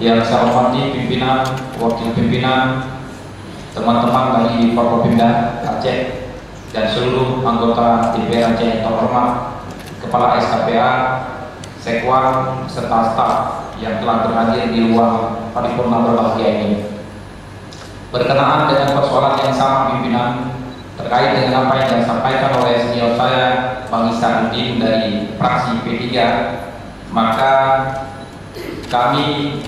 Yang saya hormati pimpinan, wakil pimpinan, teman-teman dari Forkopimda Aceh dan seluruh anggota DPR Aceh yang terhormat, Kepala SKPA, Sekwan, serta staf yang telah berhadir di ruang paripurna berbahagia ini. Berkenaan dengan persoalan yang sama pimpinan, terkait dengan apa yang disampaikan oleh senior saya, Bang Isanuddin dari fraksi P3, maka kami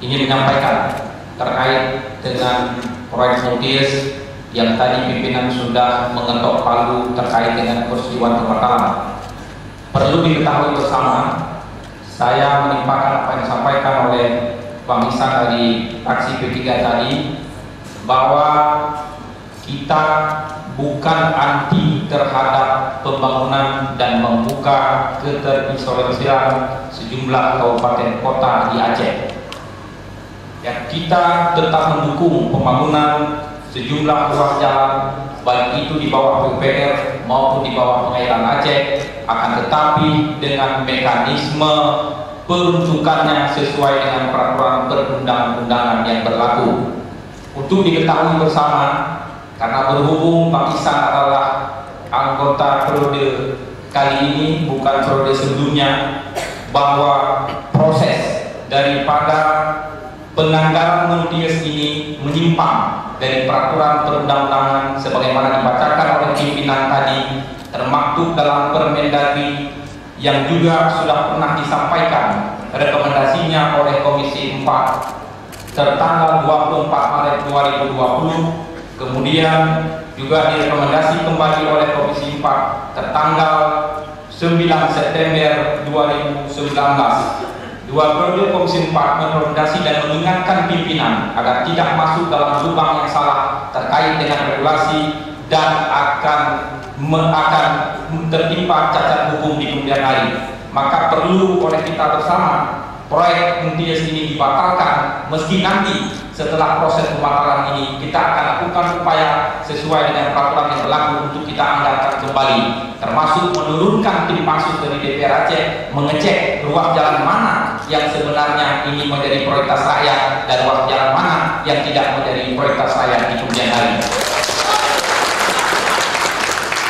ingin menyampaikan terkait dengan proyek Multius yang tadi pimpinan sudah mengetok palu terkait dengan peristiwa kebakaran. Perlu diketahui bersama, saya menimpakan apa yang disampaikan oleh Bang Isan dari fraksi P3 tadi, bahwa kita bukan anti terhadap pembangunan dan membuka keterisolasian sejumlah kabupaten kota di Aceh. Ya, kita tetap mendukung pembangunan sejumlah ruas jalan, baik itu di bawah PUPR maupun di bawah pengairan Aceh, akan tetapi dengan mekanisme peruntukannya sesuai dengan peraturan perundang-undangan yang berlaku. Untuk diketahui bersama, karena berhubung Bang Isan adalah anggota periode kali ini, bukan periode sebelumnya, bahwa proses daripada penganggaran Multius ini menyimpang dari peraturan perundang-undangan sebagaimana dibacakan oleh pimpinan tadi, termaktub dalam Permendagri yang juga sudah pernah disampaikan rekomendasinya oleh Komisi 4 tertanggal 24 Maret 2020, kemudian juga direkomendasi kembali oleh Komisi 4 tertanggal 9 September 2019. Dua periode Komisi 4 merekomendasi dan mengingatkan pimpinan agar tidak masuk dalam lubang yang salah terkait dengan regulasi dan akan tertimpa cacat hukum di kemudian hari. Maka perlu oleh kita bersama proyek Multius ini dibatalkan, meski nanti setelah proses pembatalan ini kita akan lakukan upaya sesuai dengan peraturan yang berlaku untuk kita anggarkan kembali, termasuk menurunkan tim pansus dari DPR Aceh mengecek ruas jalan mana yang sebenarnya ini menjadi prioritas rakyat dan ruas jalan mana yang tidak menjadi prioritas rakyat di kemudian hari.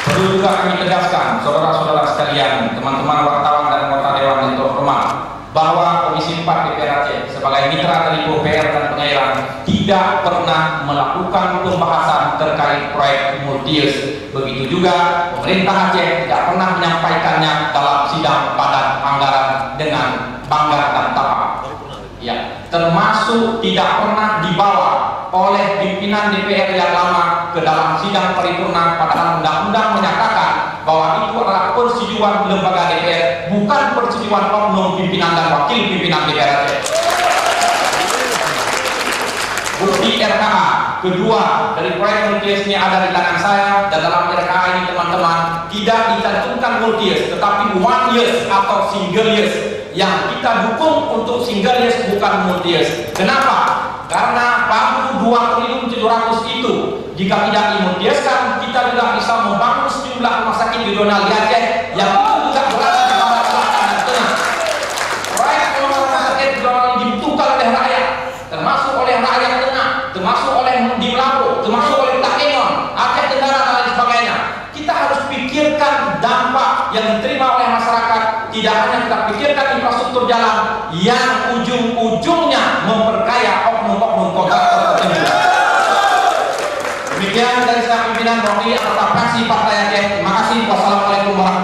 Perlu juga kami tegaskan, saudara-saudara sekalian, teman-teman wartawan dan anggota dewan yang terhormat, bahwa Komisi 4 DPR Aceh sebagai mitra dari PUPR dan pengairan tidak pernah melakukan pembahasan terkait proyek Multius. Begitu juga pemerintah Aceh tidak pernah menyampaikannya dalam sidang badan anggaran dengan bangga dan tapak. Ya, termasuk tidak pernah dibawa oleh pimpinan DPR yang lama ke dalam sidang paripurna, padahal undang-undang menyatakan bahwa itu adalah persetujuan lembaga DPR, bukan persetujuan oknum pimpinan dan wakil pimpinan DPR Aceh. Bukti RKA kedua dari proyek Multius ini ada di tangan saya, dan dalam RKA ini teman-teman tidak dicantumkan Multius, tetapi 1 years atau single years. Yang kita dukung untuk single years bukan Multius. Kenapa? Karena bambu 2.700.000 itu jika tidak dimultiuskan, kita juga bisa membangun sejumlah rumah sakit regional di Aceh yang itu juga berada di bawah selatan dan tengah. Proyek rumah sakit regional dibutuhkan oleh rakyat, termasuk oleh rakyat tengah, termasuk oleh di Melabu, termasuk oleh Takengon, Aceh Tenggara dan lain sebagainya. Kita harus pikirkan dampak yang diterima oleh masyarakat. Tidak hanya kita pikirkan infrastruktur jalan yang ujung-ujungnya memperkaya oknum-oknum kontraktor tertentu. Demikian dari saya pimpinan mewakili anggota fraksi Partai Aceh. Terima kasih. Wassalamualaikum warahmatullahi wabarakatuh.